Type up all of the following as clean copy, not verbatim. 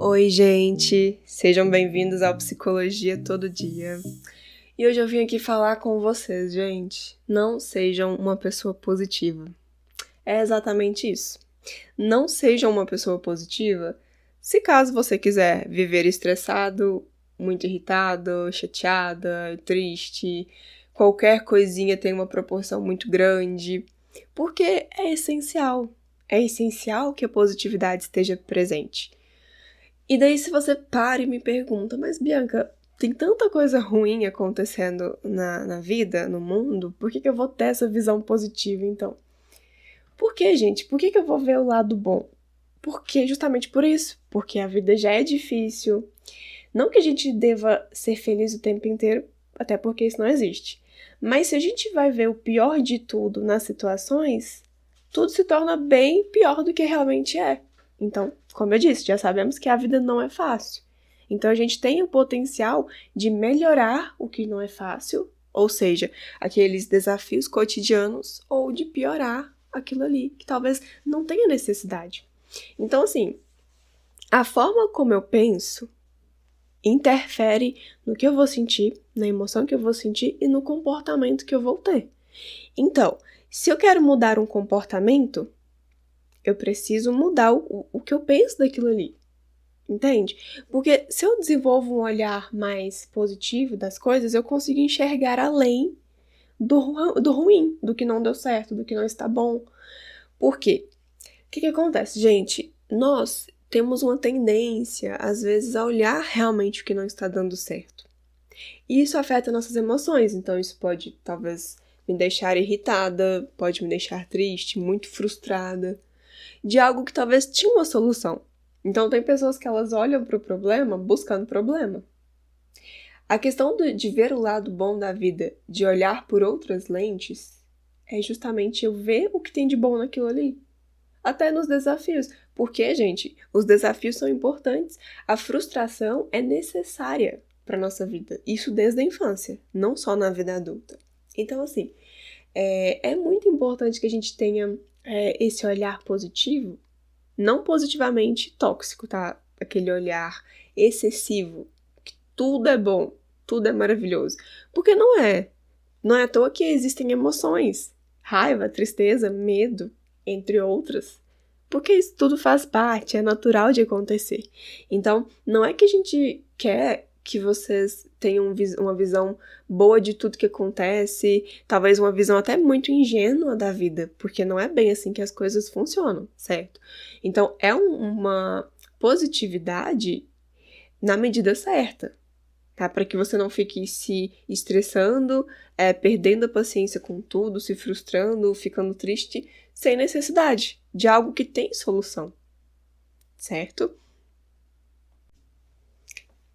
Oi, gente! Sejam bem-vindos ao Psicologia Todo Dia. E hoje eu vim aqui falar com vocês, gente. Não sejam uma pessoa positiva. É exatamente isso. Não sejam uma pessoa positiva se caso você quiser viver estressado, muito irritado, chateada, triste, qualquer coisinha tem uma proporção muito grande, porque é essencial. É essencial que a positividade esteja presente. E daí se você para e me pergunta, mas Bianca, tem tanta coisa ruim acontecendo na vida, no mundo, por que eu vou ter essa visão positiva então? Por que, gente? Por que eu vou ver o lado bom? Porque justamente por isso, porque a vida já é difícil. Não que a gente deva ser feliz o tempo inteiro, até porque isso não existe. Mas se a gente vai ver o pior de tudo nas situações, tudo se torna bem pior do que realmente é. Então, como eu disse, já sabemos que a vida não é fácil. Então, a gente tem o potencial de melhorar o que não é fácil, ou seja, aqueles desafios cotidianos, ou de piorar aquilo ali, que talvez não tenha necessidade. Então, assim, a forma como eu penso interfere no que eu vou sentir, na emoção que eu vou sentir e no comportamento que eu vou ter. Então, se eu quero mudar um comportamento, eu preciso mudar o que eu penso daquilo ali, entende? Porque se eu desenvolvo um olhar mais positivo das coisas, eu consigo enxergar além do ruim, do que não deu certo, do que não está bom. Por quê? O que acontece? Gente, nós temos uma tendência, às vezes, a olhar realmente o que não está dando certo. E isso afeta nossas emoções, então isso pode, talvez, me deixar irritada, pode me deixar triste, muito frustrada, de algo que talvez tinha uma solução. Então, tem pessoas que elas olham para o problema buscando problema. A questão de ver o lado bom da vida, de olhar por outras lentes, é justamente eu ver o que tem de bom naquilo ali. Até nos desafios. Porque, gente, os desafios são importantes. A frustração é necessária para nossa vida. Isso desde a infância, não só na vida adulta. Então, assim, é muito importante que a gente tenha esse olhar positivo, não positivamente tóxico, tá? Aquele olhar excessivo, que tudo é bom, tudo é maravilhoso. Porque não é. Não é à toa que existem emoções. Raiva, tristeza, medo, entre outras. Porque isso tudo faz parte, é natural de acontecer. Então, não é que a gente quer que vocês tenham uma visão boa de tudo que acontece, talvez uma visão até muito ingênua da vida, porque não é bem assim que as coisas funcionam, certo? Então, é uma positividade na medida certa, tá? Para que você não fique se estressando, perdendo a paciência com tudo, se frustrando, ficando triste, sem necessidade de algo que tem solução, certo?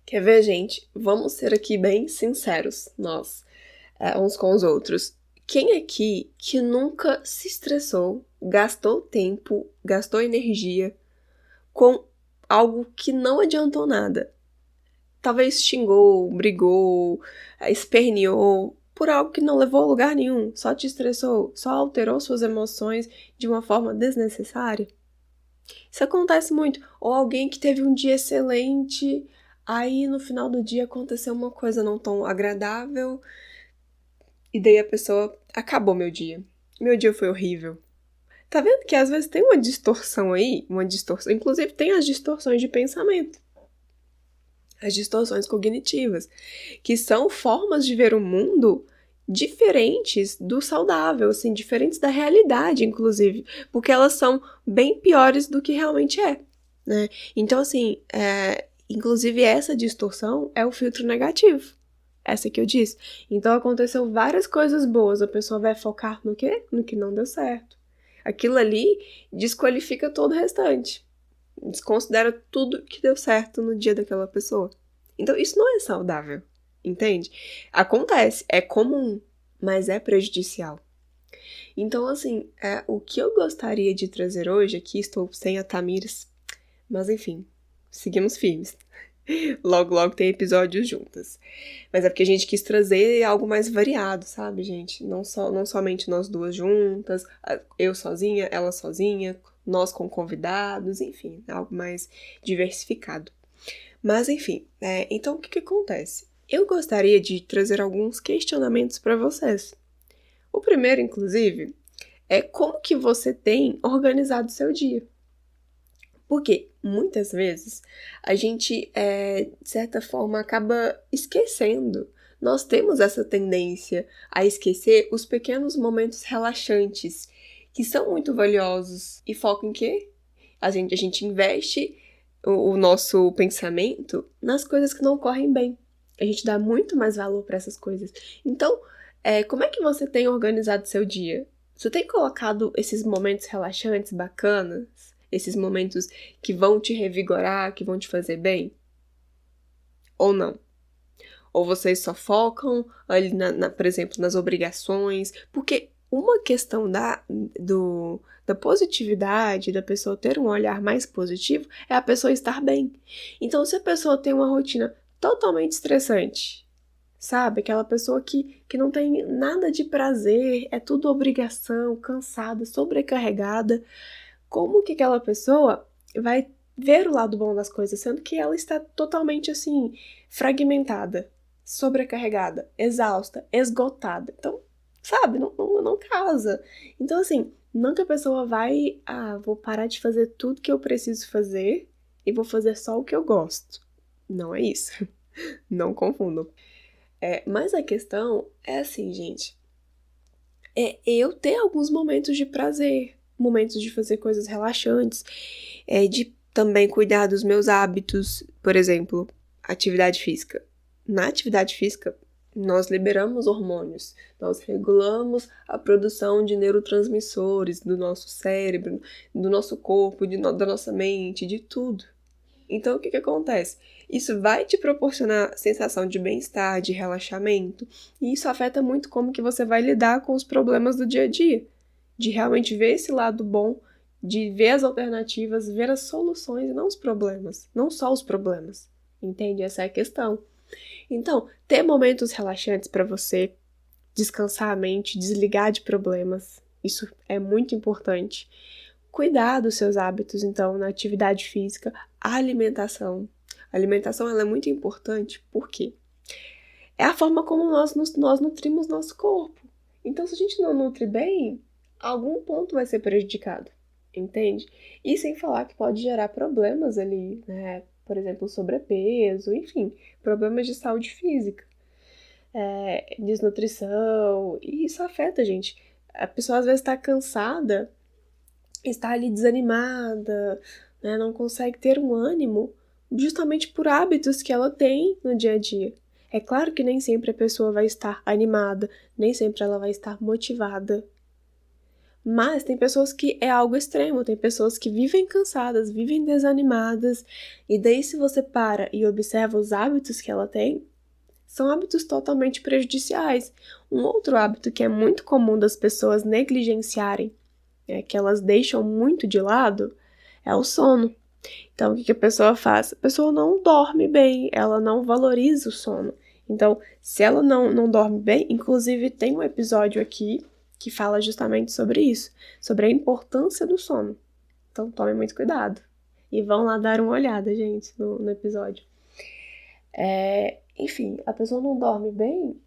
Quer ver, gente? Vamos ser aqui bem sinceros, nós, uns com os outros. Quem aqui que nunca se estressou, gastou tempo, gastou energia com algo que não adiantou nada? Talvez xingou, brigou, esperneou por algo que não levou a lugar nenhum, só te estressou, só alterou suas emoções de uma forma desnecessária. Isso acontece muito. Ou alguém que teve um dia excelente, aí no final do dia aconteceu uma coisa não tão agradável, e daí a pessoa acabou meu dia. Meu dia foi horrível. Tá vendo que às vezes tem uma distorção aí? Uma distorção. Inclusive tem as distorções de pensamento. As distorções cognitivas, que são formas de ver o mundo diferentes do saudável, assim, diferentes da realidade, inclusive, porque elas são bem piores do que realmente é, né? Então, assim, inclusive essa distorção é o filtro negativo, essa que eu disse. Então, aconteceu várias coisas boas, a pessoa vai focar no quê? No que não deu certo. Aquilo ali desqualifica todo o restante. Desconsidera tudo que deu certo no dia daquela pessoa. Então, isso não é saudável, entende? Acontece, é comum, mas é prejudicial. Então, assim, o que eu gostaria de trazer hoje, aqui estou sem a Tamires, mas enfim, seguimos firmes. Logo, logo tem episódios juntas. Mas é porque a gente quis trazer algo mais variado, sabe, gente? Não somente nós duas juntas, eu sozinha, ela sozinha, nós com convidados, enfim, algo mais diversificado. Mas enfim, então o que acontece? Eu gostaria de trazer alguns questionamentos para vocês. O primeiro, inclusive, é como que você tem organizado seu dia. Porque muitas vezes a gente, de certa forma, acaba esquecendo. Nós temos essa tendência a esquecer os pequenos momentos relaxantes, que são muito valiosos. E foca em quê? A gente investe o nosso pensamento nas coisas que não correm bem. A gente dá muito mais valor para essas coisas. Então, como é que você tem organizado seu dia? Você tem colocado esses momentos relaxantes, bacanas? Esses momentos que vão te revigorar, que vão te fazer bem? Ou não? Ou vocês só focam ali, por exemplo, nas obrigações? Porque uma questão da positividade, da pessoa ter um olhar mais positivo, é a pessoa estar bem. Então, se a pessoa tem uma rotina totalmente estressante, sabe? Aquela pessoa que não tem nada de prazer, é tudo obrigação, cansada, sobrecarregada, como que aquela pessoa vai ver o lado bom das coisas, sendo que ela está totalmente assim, fragmentada, sobrecarregada, exausta, esgotada. Então, sabe, não casa. Então, assim, nunca a pessoa vai, vou parar de fazer tudo que eu preciso fazer e vou fazer só o que eu gosto. Não é isso. Não confundam. Mas a questão é assim, gente. É eu ter alguns momentos de prazer, momentos de fazer coisas relaxantes, de também cuidar dos meus hábitos, por exemplo, atividade física. Na atividade física, nós liberamos hormônios, nós regulamos a produção de neurotransmissores do nosso cérebro, do nosso corpo, da nossa mente, de tudo. Então, o que acontece? Isso vai te proporcionar sensação de bem-estar, de relaxamento, e isso afeta muito como que você vai lidar com os problemas do dia a dia, de realmente ver esse lado bom, de ver as alternativas, ver as soluções e não os problemas, não só os problemas, entende? Essa é a questão. Então, ter momentos relaxantes para você descansar a mente, desligar de problemas, isso é muito importante. Cuidar dos seus hábitos, então, na atividade física, a alimentação. A alimentação ela é muito importante porque é a forma como nós nutrimos nosso corpo. Então, se a gente não nutre bem, algum ponto vai ser prejudicado, entende? E sem falar que pode gerar problemas ali, né? Por exemplo, sobrepeso, enfim, problemas de saúde física, desnutrição, e isso afeta a gente. A pessoa às vezes está cansada, está ali desanimada, né? Não consegue ter um ânimo justamente por hábitos que ela tem no dia a dia. É claro que nem sempre a pessoa vai estar animada, nem sempre ela vai estar motivada. Mas tem pessoas que é algo extremo, tem pessoas que vivem cansadas, vivem desanimadas, e daí se você para e observa os hábitos que ela tem, são hábitos totalmente prejudiciais. Um outro hábito que é muito comum das pessoas negligenciarem, que elas deixam muito de lado, é o sono. Então, o que a pessoa faz? A pessoa não dorme bem, ela não valoriza o sono. Então, se ela não dorme bem, inclusive tem um episódio aqui que fala justamente sobre isso, sobre a importância do sono. Então, tome muito cuidado. E vão lá dar uma olhada, gente, no episódio. Enfim, a pessoa não dorme bem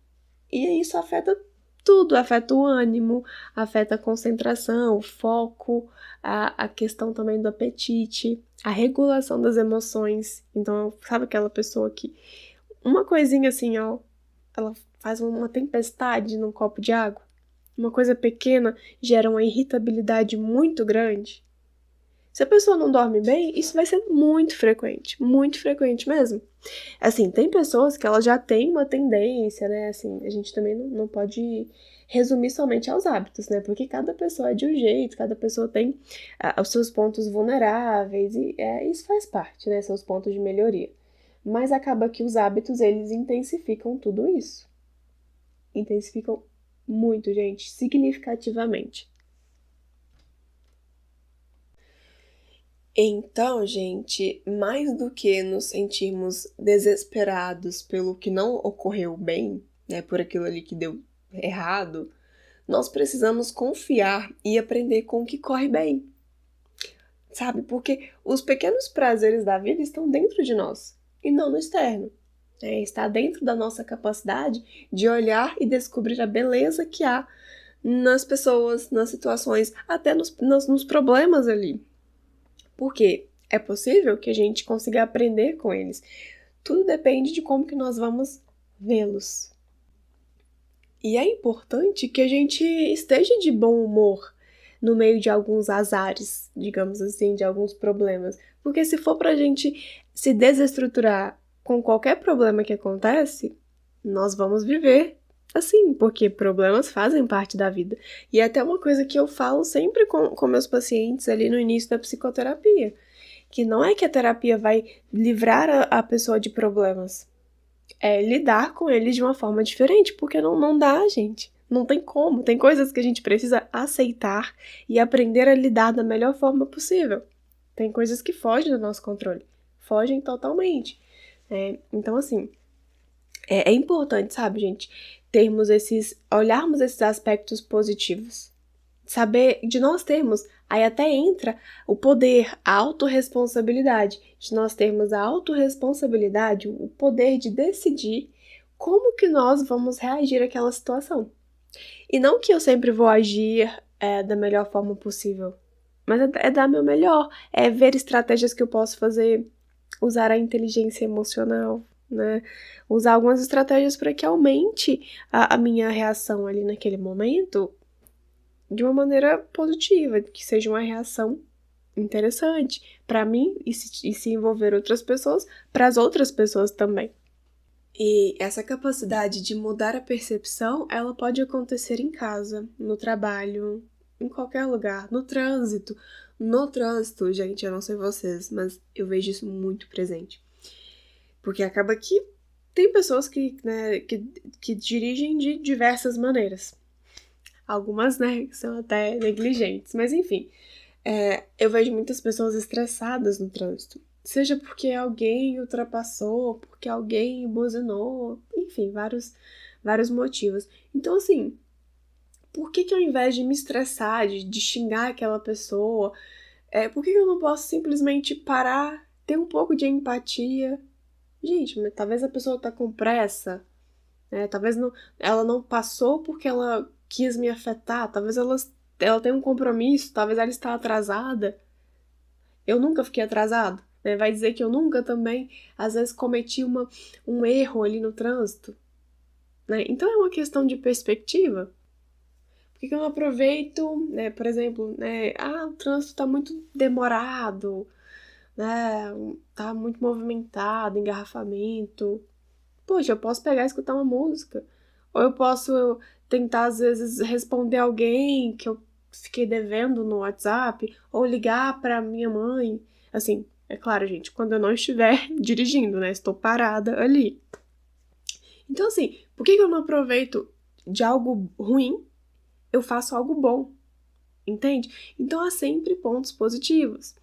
e isso afeta tudo, afeta o ânimo, afeta a concentração, o foco, a questão também do apetite, a regulação das emoções. Então, sabe aquela pessoa que uma coisinha assim, ó, ela faz uma tempestade num copo de água? Uma coisa pequena gera uma irritabilidade muito grande? Se a pessoa não dorme bem, isso vai ser muito frequente mesmo. Assim, tem pessoas que elas já têm uma tendência, né? Assim, a gente também não pode resumir somente aos hábitos, né? Porque cada pessoa é de um jeito, cada pessoa tem os seus pontos vulneráveis e isso faz parte, né? Seus pontos de melhoria. Mas acaba que os hábitos, eles intensificam tudo isso. Intensificam muito, gente, significativamente. Então, gente, mais do que nos sentirmos desesperados pelo que não ocorreu bem, né, por aquilo ali que deu errado, nós precisamos confiar e aprender com o que corre bem. sabe? Porque os pequenos prazeres da vida estão dentro de nós e não no externo. Está dentro da nossa capacidade de olhar e descobrir a beleza que há nas pessoas, nas situações, até nos problemas ali. Porque é possível que a gente consiga aprender com eles. Tudo depende de como que nós vamos vê-los. E é importante que a gente esteja de bom humor no meio de alguns azares, digamos assim, de alguns problemas. Porque se for pra gente se desestruturar com qualquer problema que acontece, nós vamos viver assim, porque problemas fazem parte da vida. E é até uma coisa que eu falo sempre com meus pacientes ali no início da psicoterapia, que não é que a terapia vai livrar a pessoa de problemas, é lidar com eles de uma forma diferente, porque não dá, gente. Não tem como. Tem coisas que a gente precisa aceitar e aprender a lidar da melhor forma possível. Tem coisas que fogem do nosso controle. Fogem totalmente. Então, assim, é importante, sabe, gente, olharmos esses aspectos positivos. Saber de nós termos, aí até entra o poder, a autorresponsabilidade, de nós termos a autorresponsabilidade, o poder de decidir como que nós vamos reagir àquela situação. E não que eu sempre vou agir da melhor forma possível, mas é dar meu melhor, é ver estratégias que eu posso fazer, usar a inteligência emocional, né? Usar algumas estratégias para que aumente a minha reação ali naquele momento de uma maneira positiva, que seja uma reação interessante para mim e se envolver outras pessoas, para as outras pessoas também. E essa capacidade de mudar a percepção, ela pode acontecer em casa, no trabalho, em qualquer lugar, no trânsito. No trânsito, gente, eu não sei vocês, mas eu vejo isso muito presente. Porque acaba que tem pessoas que dirigem de diversas maneiras. Algumas, né, são até negligentes, mas enfim. Eu vejo muitas pessoas estressadas no trânsito. Seja porque alguém ultrapassou, porque alguém buzinou, enfim, vários motivos. Então, assim, por que ao invés de me estressar, de xingar aquela pessoa, por que eu não posso simplesmente parar, ter um pouco de empatia? Gente, mas talvez a pessoa tá com pressa, talvez ela não passou porque ela quis me afetar, talvez ela tem um compromisso, talvez ela está atrasada. Eu nunca fiquei atrasado, né? Vai dizer que eu nunca também, às vezes, cometi um erro ali no trânsito, né? Então é uma questão de perspectiva. Por que eu não aproveito, né? Por exemplo, né? O trânsito está muito demorado, né? Tá muito movimentado, engarrafamento. Poxa, eu posso pegar e escutar uma música. Ou eu posso tentar, às vezes, responder alguém que eu fiquei devendo no WhatsApp, ou ligar para minha mãe. Assim, é claro, gente, quando eu não estiver dirigindo, né? Estou parada ali. Então, assim, por que eu não aproveito de algo ruim, eu faço algo bom? Entende? Então, há sempre pontos positivos.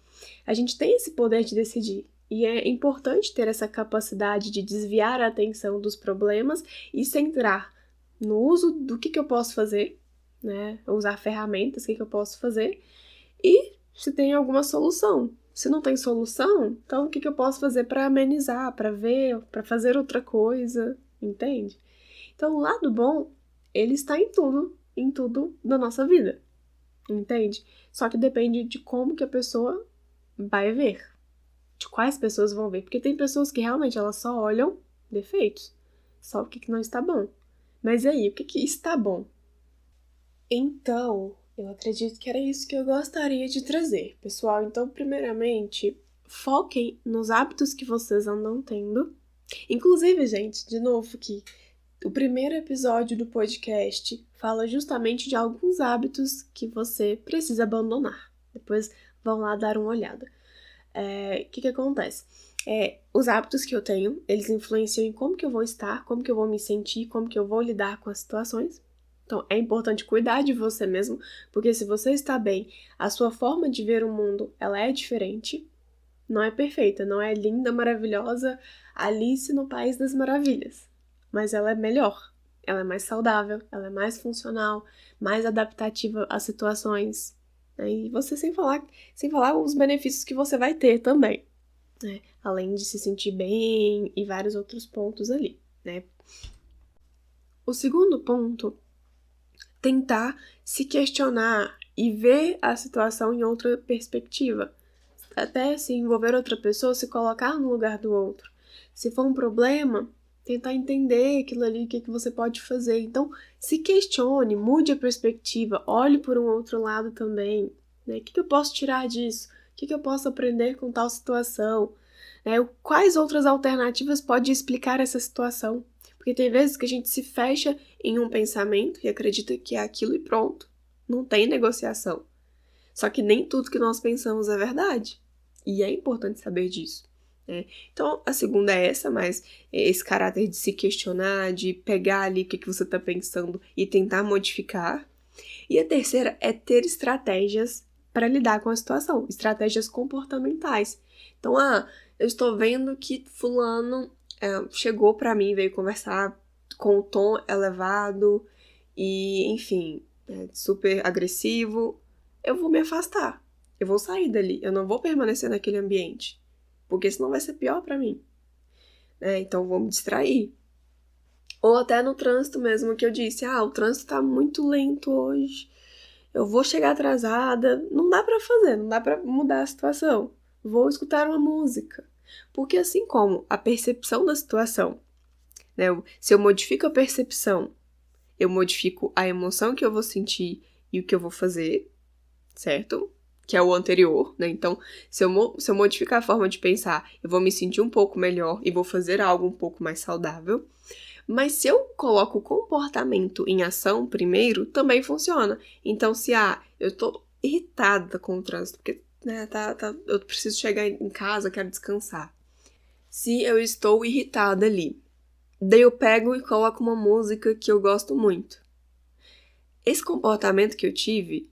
A gente tem esse poder de decidir. E é importante ter essa capacidade de desviar a atenção dos problemas e centrar no uso do que eu posso fazer, né? Usar ferramentas, o que eu posso fazer, e se tem alguma solução. Se não tem solução, então o que eu posso fazer para amenizar, para ver, para fazer outra coisa, entende? Então o lado bom, ele está em tudo da nossa vida, entende? Só que depende de como que a pessoa vai ver, de quais pessoas vão ver, porque tem pessoas que realmente elas só olham defeitos, só o que não está bom. Mas e aí, o que está bom? Então, eu acredito que era isso que eu gostaria de trazer. Pessoal, então, primeiramente, foquem nos hábitos que vocês andam tendo. Inclusive, gente, de novo aqui, o primeiro episódio do podcast fala justamente de alguns hábitos que você precisa abandonar. Depois vão lá dar uma olhada. O que acontece? Os hábitos que eu tenho, eles influenciam em como que eu vou estar, como que eu vou me sentir, como que eu vou lidar com as situações. Então, é importante cuidar de você mesmo, porque se você está bem, a sua forma de ver o mundo, ela é diferente, não é perfeita, não é linda, maravilhosa, Alice no País das Maravilhas, mas ela é melhor, ela é mais saudável, ela é mais funcional, mais adaptativa às situações, né? E você sem falar os benefícios que você vai ter também, né? Além de se sentir bem e vários outros pontos ali, né? O segundo ponto, tentar se questionar e ver a situação em outra perspectiva. Até se envolver outra pessoa, se colocar no lugar do outro. Se for um problema, tentar entender aquilo ali, o que você pode fazer. Então, se questione, mude a perspectiva, olhe por um outro lado também. Né? O que eu posso tirar disso? O que eu posso aprender com tal situação? Quais outras alternativas pode explicar essa situação? Porque tem vezes que a gente se fecha em um pensamento e acredita que é aquilo e pronto. Não tem negociação. Só que nem tudo que nós pensamos é verdade. E é importante saber disso. Né? Então, a segunda é essa, mas esse caráter de se questionar, de pegar ali o que você está pensando e tentar modificar. E a terceira é ter estratégias para lidar com a situação, estratégias comportamentais. Então, eu estou vendo que fulano chegou para mim, veio conversar com um tom elevado e, enfim, super agressivo. Eu vou me afastar. Eu vou sair dali. Eu não vou permanecer naquele ambiente. Porque senão vai ser pior pra mim. Então eu vou me distrair. Ou até no trânsito mesmo, que eu disse, o trânsito tá muito lento hoje. Eu vou chegar atrasada. Não dá pra fazer, não dá pra mudar a situação. Vou escutar uma música. Porque assim como a percepção da situação, né? Se eu modifico a percepção, eu modifico a emoção que eu vou sentir e o que eu vou fazer, certo? Que é o anterior, né? Então, se eu modificar a forma de pensar, eu vou me sentir um pouco melhor e vou fazer algo um pouco mais saudável. Mas se eu coloco o comportamento em ação primeiro, também funciona. Então, se eu tô irritada com o trânsito, porque eu preciso chegar em casa, quero descansar. Se eu estou irritada ali, daí eu pego e coloco uma música que eu gosto muito. Esse comportamento que eu tive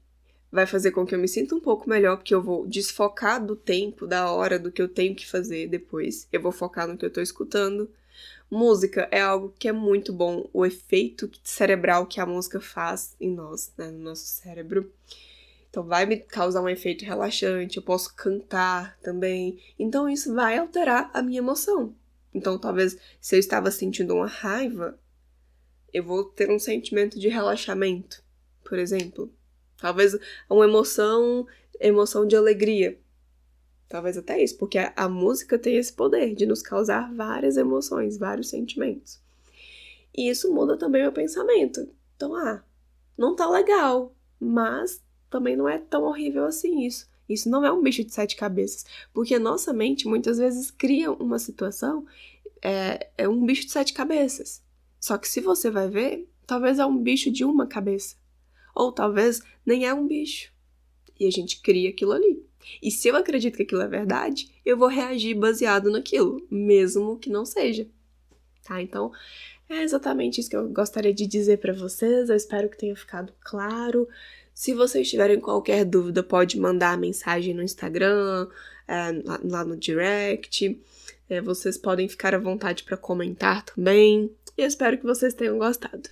vai fazer com que eu me sinta um pouco melhor, porque eu vou desfocar do tempo, da hora, do que eu tenho que fazer depois. Eu vou focar no que eu tô escutando. Música é algo que é muito bom, o efeito cerebral que a música faz em nós, né, no nosso cérebro. Então vai me causar um efeito relaxante, eu posso cantar também. Então isso vai alterar a minha emoção. Então talvez se eu estava sentindo uma raiva, eu vou ter um sentimento de relaxamento, por exemplo. Talvez uma emoção de alegria. Talvez até isso, porque a música tem esse poder de nos causar várias emoções, vários sentimentos. E isso muda também o pensamento. Então, não tá legal, mas também não é tão horrível assim isso. Isso não é um bicho de 7 cabeças, porque a nossa mente muitas vezes cria uma situação, é um bicho de 7 cabeças. Só que se você vai ver, talvez é um bicho de uma cabeça. Ou talvez nem é um bicho. E a gente cria aquilo ali. E se eu acredito que aquilo é verdade, eu vou reagir baseado naquilo, mesmo que não seja. Tá? Então, é exatamente isso que eu gostaria de dizer pra vocês. Eu espero que tenha ficado claro. Se vocês tiverem qualquer dúvida, pode mandar mensagem no Instagram, lá no direct. Vocês podem ficar à vontade para comentar também. E eu espero que vocês tenham gostado.